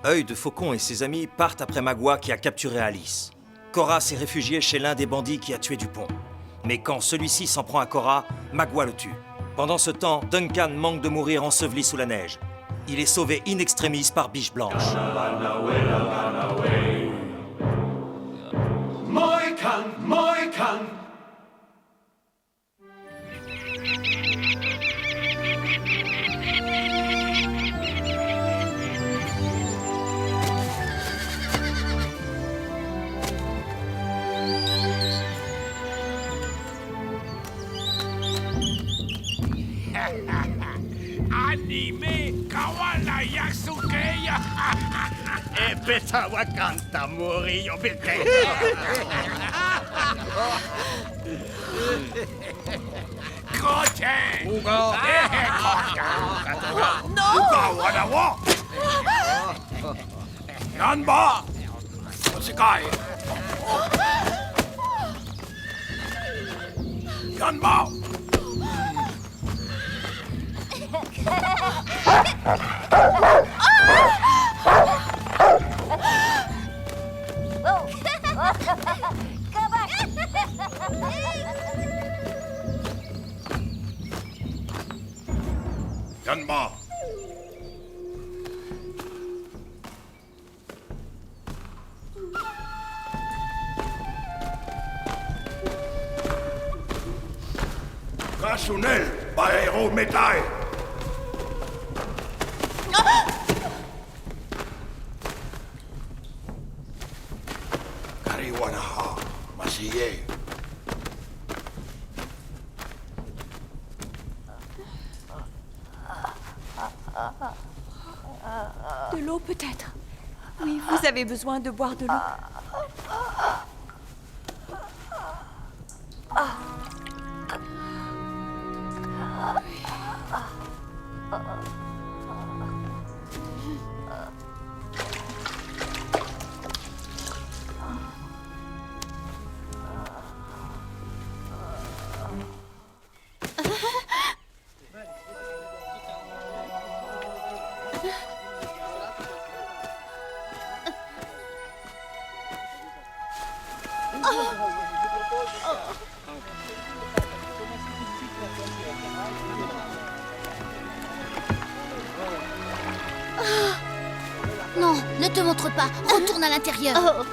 Œil de Faucon et ses amis partent après Magua qui a capturé Alice. Cora s'est réfugiée chez l'un des bandits qui a tué Dupont. Mais quand celui-ci s'en prend à Cora, Magua le tue. Pendant ce temps, Duncan manque de mourir enseveli sous la neige. Il est sauvé in extremis par Biche Blanche. Mohican, Mohican. Anime Kawala Yasuke E peta wakanta mori yobite Kote Uga No Uga wada wa Nanba Oshikai Yanba Yanba Kasunel Baero Metai Kariwanaha Masiye De l'eau peut-être. Oui, vous avez besoin de boire de l'eau. Non, ne te montre pas. Retourne à l'intérieur.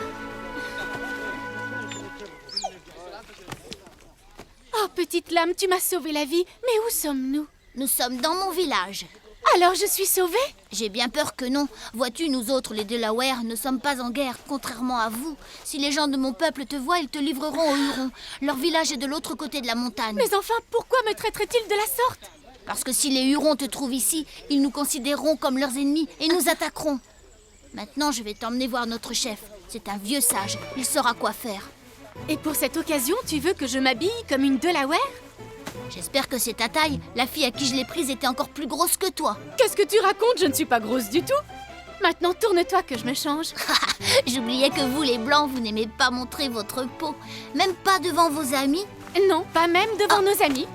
Oh, petite lame, tu m'as sauvé la vie. Mais où sommes-nous? Nous sommes dans mon village. Alors je suis sauvée? J'ai bien peur que non. Vois-tu, nous autres, les Delaware, ne sommes pas en guerre, contrairement à vous. Si les gens de mon peuple te voient, ils te livreront aux Hurons. Leur village est de l'autre côté de la montagne. Mais enfin, pourquoi me traiteraient-ils de la sorte? Parce que si les Hurons te trouvent ici, ils nous considéreront comme leurs ennemis et nous attaqueront. Maintenant, je vais t'emmener voir notre chef. C'est un vieux sage. Il saura quoi faire. Et pour cette occasion, tu veux que je m'habille comme une Delaware? J'espère que c'est ta taille. La fille à qui je l'ai prise était encore plus grosse que toi. Qu'est-ce que tu racontes? Je ne suis pas grosse du tout. Maintenant, tourne-toi que je me change. J'oubliais que vous, les Blancs, vous n'aimez pas montrer votre peau. Même pas devant vos amis. Non, pas même devant nos amis.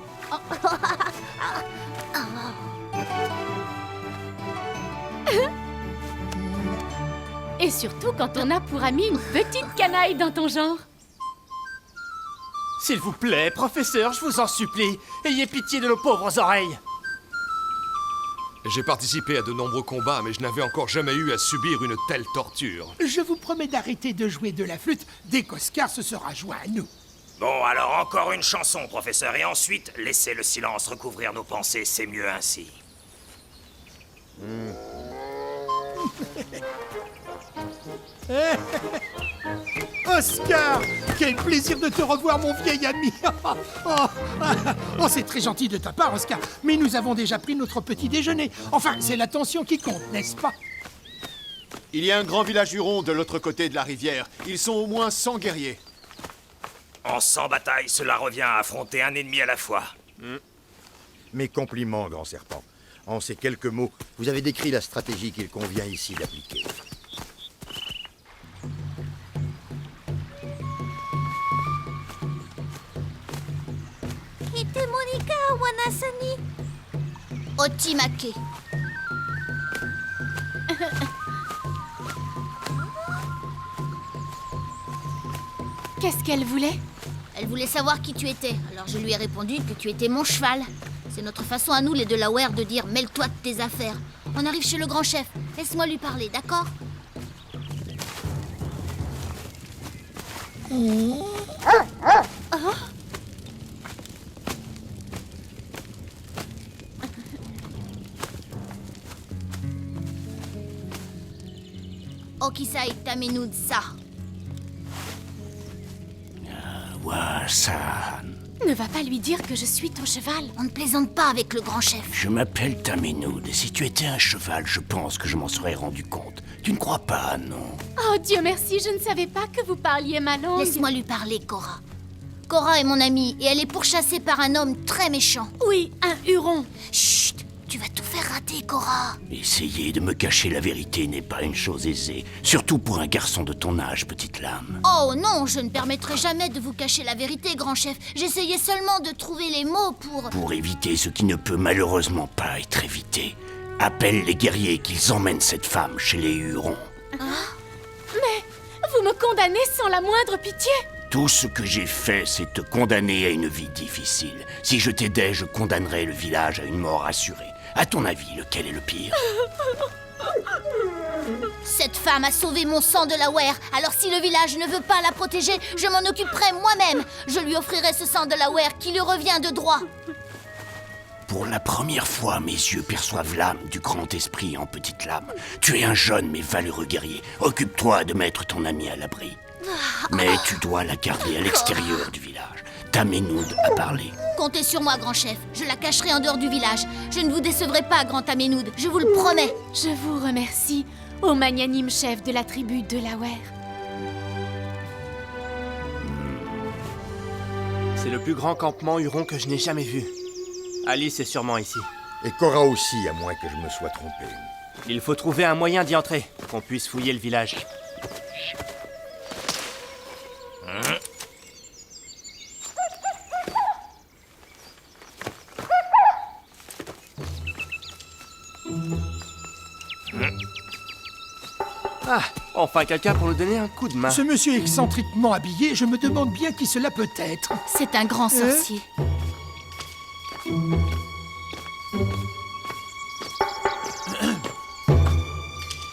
Et surtout quand on a pour ami une petite canaille dans ton genre. S'il vous plaît, professeur, je vous en supplie, ayez pitié de nos pauvres oreilles. J'ai participé à de nombreux combats, mais je n'avais encore jamais eu à subir une telle torture. Je vous promets d'arrêter de jouer de la flûte dès qu'Oscar se sera joint à nous. Bon, alors encore une chanson, professeur, et ensuite, laissez le silence recouvrir nos pensées, c'est mieux ainsi. Oscar, quel plaisir de te revoir, mon vieil ami. Oh, c'est très gentil de ta part, Oscar, mais nous avons déjà pris notre petit déjeuner. Enfin, c'est l'attention qui compte, n'est-ce pas? Il y a un grand village huron de l'autre côté de la rivière. Ils sont au moins 100 guerriers. En 100 batailles, cela revient à affronter un ennemi à la fois. Mes compliments, grand serpent. En ces quelques mots, vous avez décrit la stratégie qu'il convient ici d'appliquer. Itemonika Wanasani Otimake. Qu'est-ce qu'elle voulait? Elle voulait savoir qui tu étais, alors je lui ai répondu que tu étais mon cheval. C'est notre façon à nous, les Delaware, de dire « mêle-toi de tes affaires ». On arrive chez le grand chef. Laisse-moi lui parler, d'accord? Okisai Tamenoud ça. Ne va pas lui dire que je suis ton cheval. On ne plaisante pas avec le grand chef. Je m'appelle Tamenoud, et si tu étais un cheval, je pense que je m'en serais rendu compte. Tu ne crois pas, non? Oh Dieu merci, je ne savais pas que vous parliez ma langue. Laisse-moi lui parler, Cora. Cora est mon amie, et elle est pourchassée par un homme très méchant. Oui, un Huron. Chut! Tu vas tout faire rater, Cora. Essayer de me cacher la vérité n'est pas une chose aisée, surtout pour un garçon de ton âge, petite lame. Oh non, je ne permettrai jamais de vous cacher la vérité, grand chef. J'essayais seulement de trouver les mots pour... Pour éviter ce qui ne peut malheureusement pas être évité, appelle les guerriers qu'ils emmènent cette femme chez les Hurons. Mais vous me condamnez sans la moindre pitié. Tout ce que j'ai fait, c'est te condamner à une vie difficile. Si je t'aidais, je condamnerais le village à une mort assurée. À ton avis, lequel est le pire? Cette femme a sauvé mon sang de la Ware. Alors si le village ne veut pas la protéger, je m'en occuperai moi-même. Je lui offrirai ce sang de la Ware qui lui revient de droit. Pour la première fois, mes yeux perçoivent l'âme du grand esprit en petite lame. Tu es un jeune mais valeureux guerrier. Occupe-toi de mettre ton ami à l'abri. Mais tu dois la garder à l'extérieur du village. Tamenoud a parlé. Comptez sur moi, grand chef. Je la cacherai en dehors du village. Je ne vous décevrai pas, grand Tamenoud. Je vous le promets. Je vous remercie, ô magnanime chef de la tribu Delaware. C'est le plus grand campement Huron que je n'ai jamais vu. Alice est sûrement ici. Et Cora aussi, à moins que je me sois trompé. Il faut trouver un moyen d'y entrer, qu'on puisse fouiller le village. Ah, enfin quelqu'un pour nous donner un coup de main. Ce monsieur excentriquement habillé, je me demande bien qui cela peut être. C'est un grand sorcier.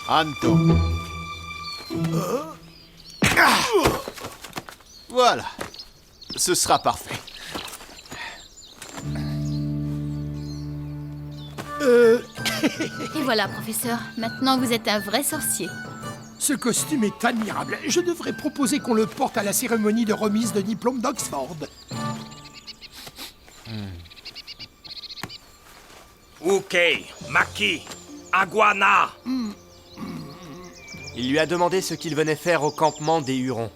Anto. Voilà. Ce sera parfait. Et voilà, professeur. Maintenant, vous êtes un vrai sorcier. Ce costume est admirable. Je devrais proposer qu'on le porte à la cérémonie de remise de diplôme d'Oxford. Ok, Maki, Aguana. Il lui a demandé ce qu'il venait faire au campement des Hurons.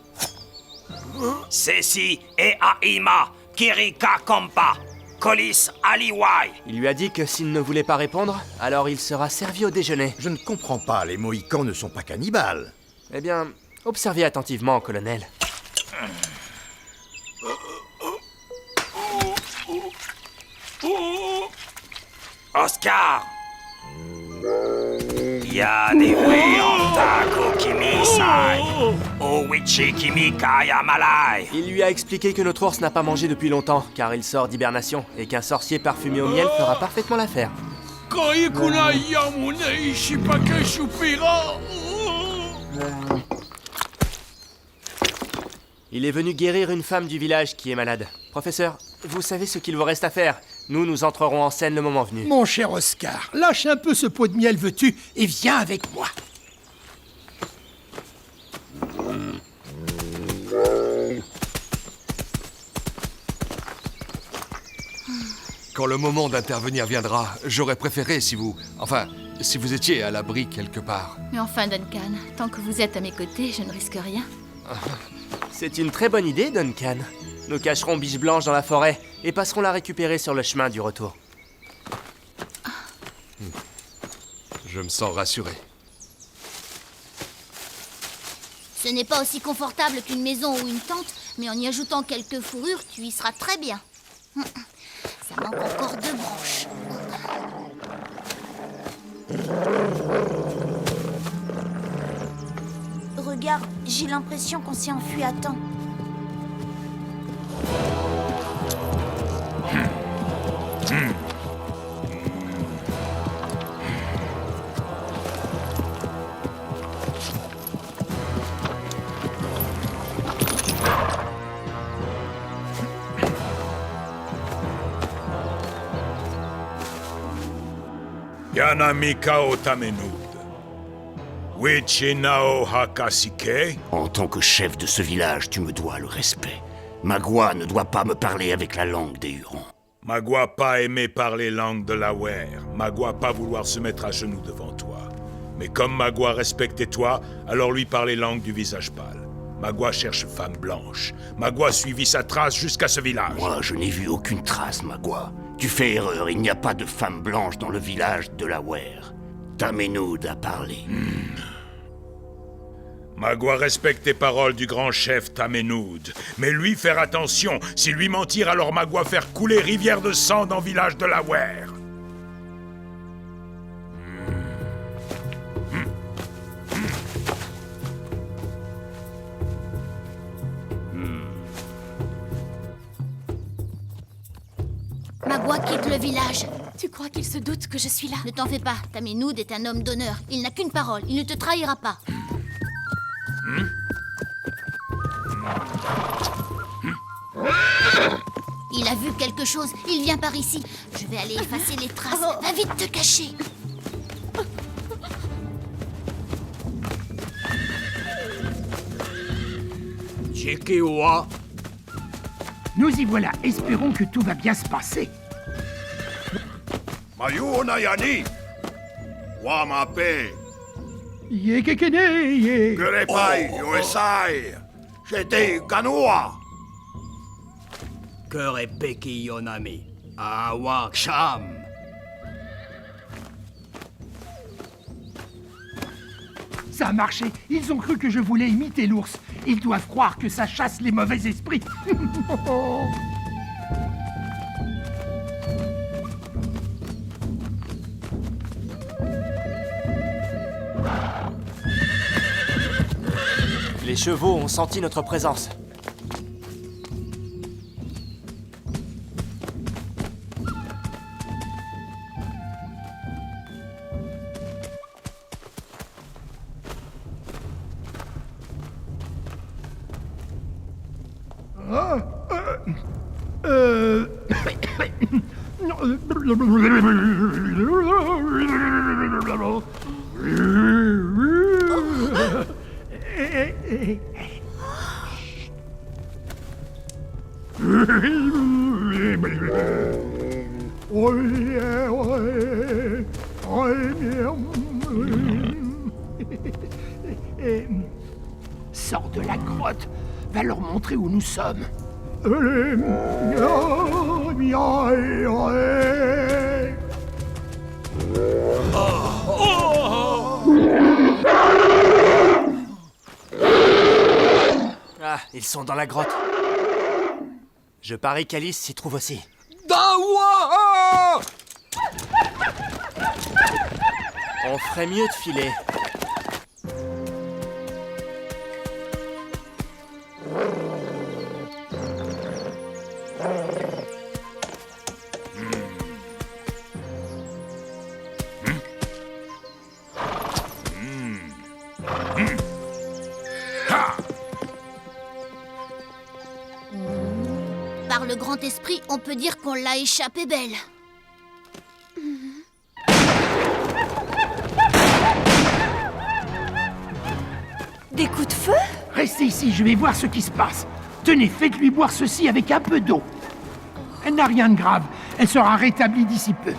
Ceci et Aima, Kirika Kampa, Kolis Aliwai. Il lui a dit que s'il ne voulait pas répondre, alors il sera servi au déjeuner. Je ne comprends pas, les Mohicans ne sont pas cannibales. Eh bien, observez attentivement, colonel. Oscar. Yadewe Antako Kimisai, Owichi Kimikaya Malai. Il lui a expliqué que notre ours n'a pas mangé depuis longtemps, car il sort d'hibernation, et qu'un sorcier parfumé au miel fera parfaitement l'affaire. Il est venu guérir une femme du village qui est malade. Professeur, vous savez ce qu'il vous reste à faire. Nous entrerons en scène le moment venu. Mon cher Oscar, lâche un peu ce pot de miel, veux-tu, et viens avec moi. Quand le moment d'intervenir viendra, j'aurais préféré si vous... Enfin, si vous étiez à l'abri quelque part. Mais enfin, Duncan, tant que vous êtes à mes côtés, je ne risque rien. C'est une très bonne idée, Duncan. Nous cacherons Biche Blanche dans la forêt et passerons la récupérer sur le chemin du retour. Je me sens rassuré. Ce n'est pas aussi confortable qu'une maison ou une tente, mais en y ajoutant quelques fourrures, tu y seras très bien. Ça manque encore 2 branches. Regarde, j'ai l'impression qu'on s'est enfui à temps. Yanamika Otamenud. Wichinao Hakasike. En tant que chef de ce village, tu me dois le respect. Magua ne doit pas me parler avec la langue des Hurons. Magua pas aimer parler langue de la Wer. Magua pas vouloir se mettre à genoux devant toi. Mais comme Magua respectait toi, alors lui parler langue du visage pâle. Magua cherche femme blanche. Magua suivit sa trace jusqu'à ce village. Moi, je n'ai vu aucune trace, Magua. Tu fais erreur, il n'y a pas de femme blanche dans le village de la Wer. Tamenud a parlé. Magua respecte les paroles du grand chef Tamenud. Mais lui faire attention, si lui mentir, alors Magua faire couler rivière de sang dans le village de la Wer. Magua quitte le village. Tu crois qu'il se doute que je suis là? Ne t'en fais pas, Tamenud est un homme d'honneur. Il n'a qu'une parole, il ne te trahira pas. Il a vu quelque chose, il vient par ici. Je vais aller effacer les traces. Va vite te cacher. Nous y voilà, espérons que tout va bien se passer. Mayuna Yani. Wamape. Yekekene, ye. Gurepai, Yoesai. J'étais Ganoa. Kurepeki Yonami. Awak Sham. Ça a marché. Ils ont cru que je voulais imiter l'ours. Ils doivent croire que ça chasse les mauvais esprits. Les chevaux ont senti notre présence. Sors de la grotte. Va leur montrer où nous sommes. Ah, ils sont dans la grotte. Je parie qu'Alice s'y trouve aussi. On ferait mieux de filer. Par le grand esprit, on peut dire qu'on l'a échappé belle. Des coups de feu? Restez ici, je vais voir ce qui se passe. Tenez, faites-lui boire ceci avec un peu d'eau. Elle n'a rien de grave. Elle sera rétablie d'ici peu.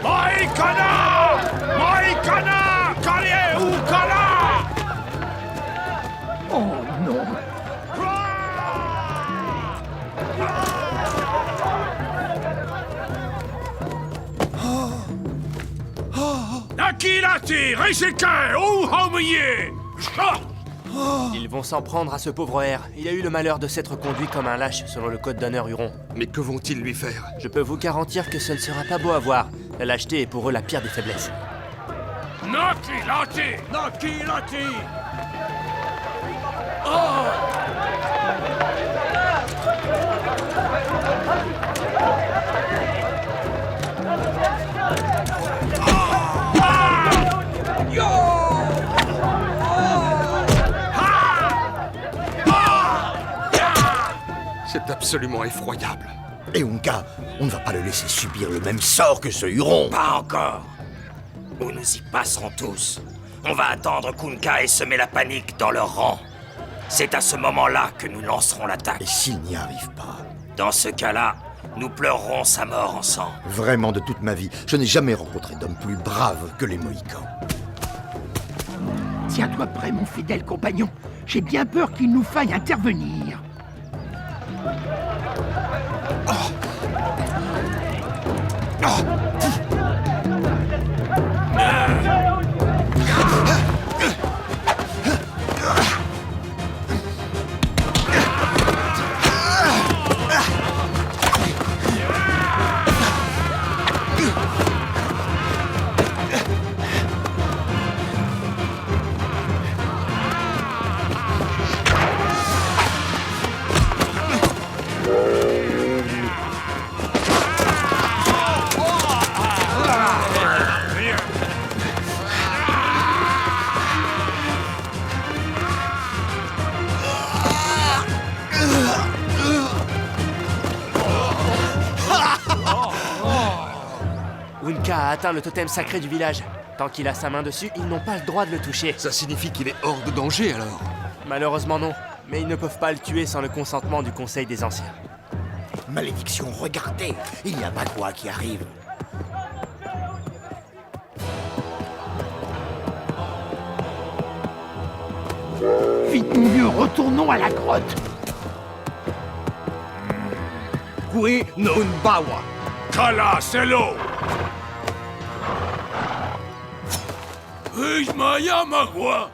Moïkana! Moïkana! Kalié ou Kala! Oh non! Nakilati! Riseke! Ou Homiye! Ils vont s'en prendre à ce pauvre R. Il a eu le malheur de s'être conduit comme un lâche selon le code d'honneur Huron. Mais que vont-ils lui faire? Je peux vous garantir que ce ne sera pas beau à voir. La lâcheté est pour eux la pire des faiblesses. Naki Lati! Naki Lati! C'est absolument effroyable. Et Unka, on ne va pas le laisser subir le même sort que ce Huron. Pas encore. Ou nous y passerons tous. On va attendre qu'Unka ait semé la panique dans leur rang. C'est à ce moment-là que nous lancerons l'attaque. Et s'il n'y arrive pas? Dans ce cas-là, nous pleurerons sa mort ensemble. Vraiment, de toute ma vie, je n'ai jamais rencontré d'homme plus brave que les Mohicans. Tiens-toi prêt, mon fidèle compagnon. J'ai bien peur qu'il nous faille intervenir. Unka a atteint le totem sacré du village. Tant qu'il a sa main dessus, ils n'ont pas le droit de le toucher. Ça signifie qu'il est hors de danger alors? Malheureusement non, mais ils ne peuvent pas le tuer sans le consentement du Conseil des Anciens. Malédiction, regardez, il y a Magua qui arrive. Vite, mon vieux, retournons à la grotte. Kui Nunbawa. Kala, c'est l'eau! Maya Magua!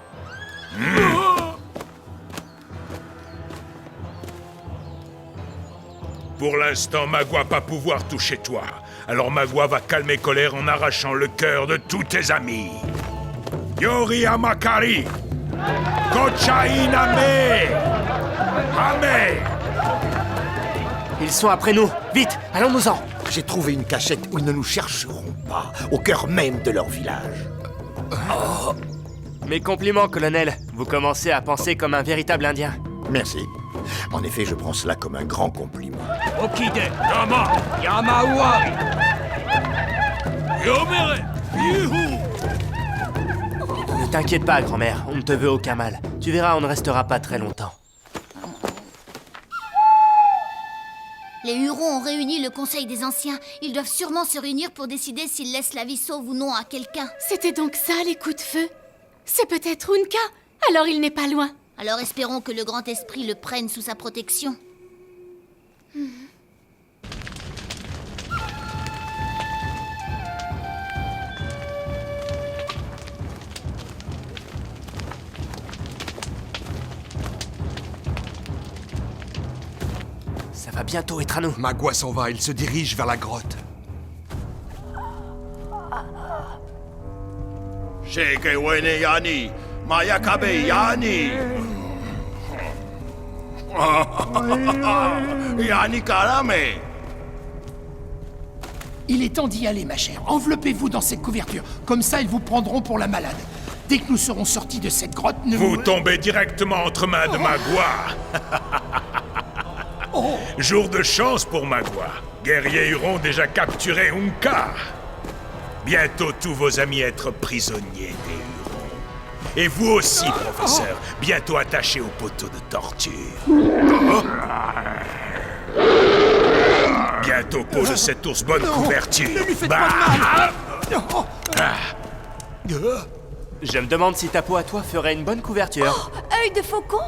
Pour l'instant, Magua va pas pouvoir toucher toi. Alors Magua va calmer colère en arrachant le cœur de tous tes amis. Yori Amakari! Kochainame! Ame! Ils sont après nous. Vite, allons-nous-en. J'ai trouvé une cachette où ils ne nous chercheront pas, au cœur même de leur village. Mes compliments, colonel. Vous commencez à penser comme un véritable Indien. Merci. En effet, je prends cela comme un grand compliment. Okide. Yama. Yamawari. Yomere! Yuhu! Ne t'inquiète pas, grand-mère. On ne te veut aucun mal. Tu verras, on ne restera pas très longtemps. Les Hurons ont réuni le Conseil des Anciens. Ils doivent sûrement se réunir pour décider s'ils laissent la vie sauve ou non à quelqu'un. C'était donc ça, les coups de feu? C'est peut-être Unka. Alors il n'est pas loin. Alors espérons que le Grand Esprit le prenne sous sa protection. Ça va bientôt être à nous. Magua s'en va, il se dirige vers la grotte. Sheke Wene Yani, Mayakabe Yani. Yani Karame. Il est temps d'y aller, ma chère. Enveloppez-vous dans cette couverture. Comme ça, ils vous prendront pour la malade. Dès que nous serons sortis de cette grotte, Vous tombez directement entre mains de Magua. Jour de chance pour Magua. Guerriers Hurons déjà capturé Unka. Bientôt tous vos amis être prisonniers des Hurons. Et vous aussi, professeur, bientôt attaché au poteau de torture. Bientôt peau de cet ours bonne couverture. Ne lui faites pas de mal. Je me demande si ta peau à toi ferait une bonne couverture. Œil de faucon?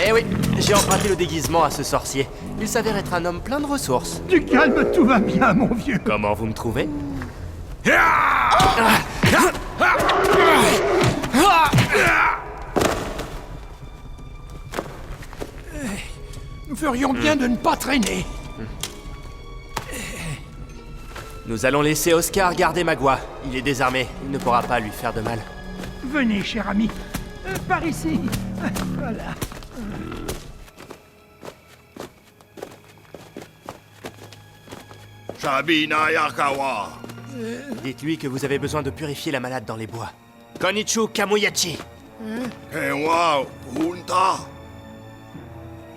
Eh oui, j'ai emprunté le déguisement à ce sorcier. Il s'avère être un homme plein de ressources. Du calme, tout va bien, mon vieux. Comment vous me trouvez? Nous ferions bien de ne pas traîner. Nous allons laisser Oscar garder Magua. Il est désarmé, il ne pourra pas lui faire de mal. Venez, cher ami. Par ici. Voilà. Sabina Yakawa. Dites-lui que vous avez besoin de purifier la malade dans les bois. Konichu Kamuyachi. Henwa Hunta.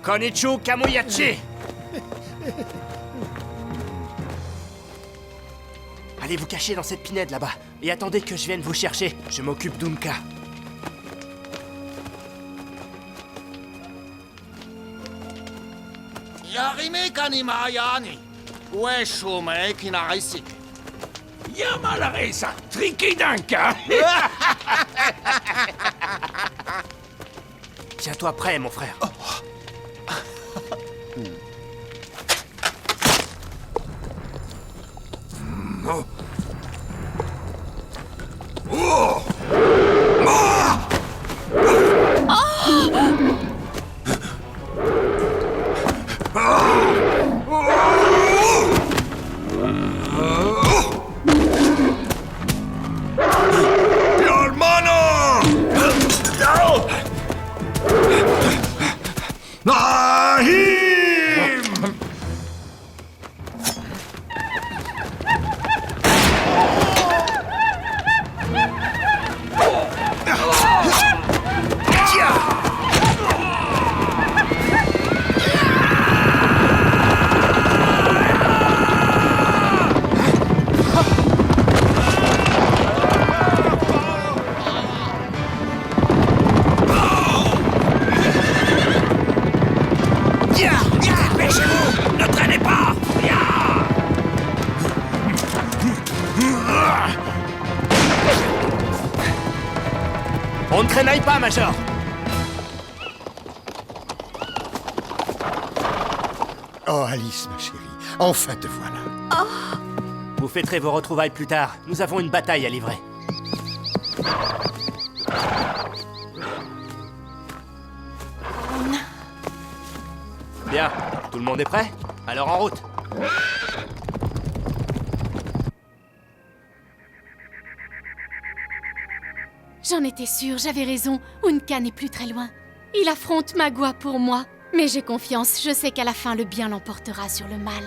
Konichu Kamuyachi. Allez vous cacher dans cette pinède là-bas et attendez que je vienne vous chercher. Je m'occupe d'Unka. Yarime Kanimayani. Ueshume Kinaisi. Yamalaresa Trikidanka. Tiens-toi prêt, mon frère. On ne crénaille pas, Major. Oh, Alice, ma chérie, enfin te voilà. Vous fêterez vos retrouvailles plus tard. Nous avons une bataille à livrer. Bien, tout le monde est prêt? Alors en route. J'en étais sûre, j'avais raison. Unka n'est plus très loin. Il affronte Magua pour moi. Mais j'ai confiance, je sais qu'à la fin, le bien l'emportera sur le mal.